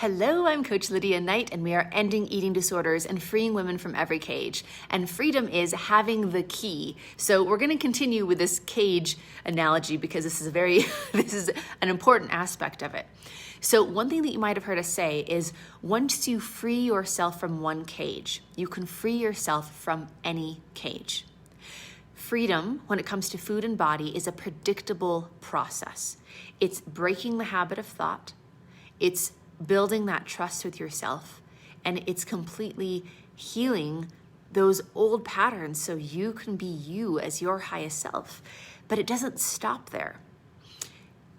Hello, I'm Coach Lydia Knight, and we are ending eating disorders and freeing women from every cage. And freedom is having the key. So we're going to continue with this cage analogy because this is an important aspect of it. So one thing that you might have heard us say is once you free yourself from one cage, you can free yourself from any cage. Freedom, when it comes to food and body, is a predictable process. It's breaking the habit of thought. It's building that trust with yourself, and it's completely healing those old patterns so you can be you as your highest self. But it doesn't stop there.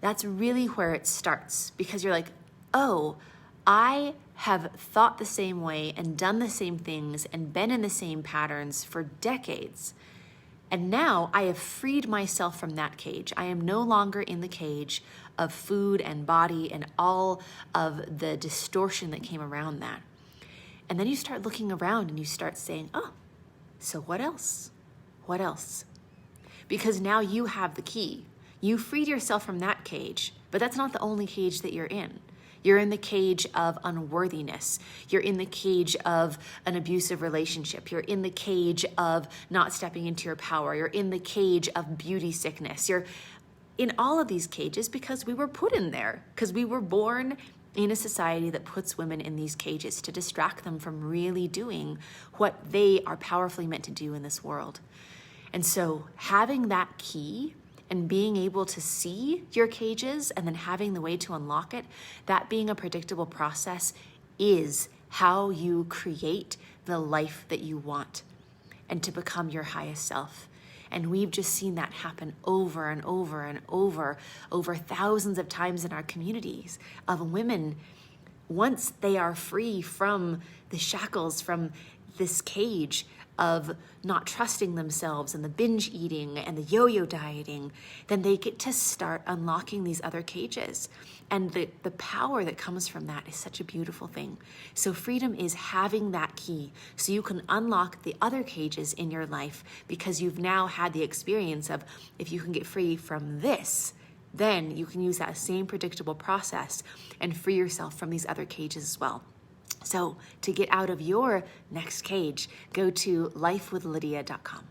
That's really where it starts, because you're like, oh, I have thought the same way and done the same things and been in the same patterns for decades. And now I have freed myself from that cage. I am no longer in the cage of food and body and all of the distortion that came around that. And then you start looking around and you start saying, oh, so what else? What else? Because now you have the key. You freed yourself from that cage, but that's not the only cage that you're in. You're in the cage of unworthiness. You're in the cage of an abusive relationship. You're in the cage of not stepping into your power. You're in the cage of beauty sickness. You're in all of these cages because we were put in there, because we were born in a society that puts women in these cages to distract them from really doing what they are powerfully meant to do in this world. And so having that key and being able to see your cages and then having the way to unlock it, that being a predictable process is how you create the life that you want and to become your highest self. And we've just seen that happen over and over and over thousands of times in our communities of women. Once they are free from the shackles, from this cage of not trusting themselves and the binge eating and the yo-yo dieting, then they get to start unlocking these other cages. And the power that comes from that is such a beautiful thing. So freedom is having that key so you can unlock the other cages in your life, because you've now had the experience of, if you can get free from this, then you can use that same predictable process and free yourself from these other cages as well. So to get out of your next cage, go to lifewithlydia.com.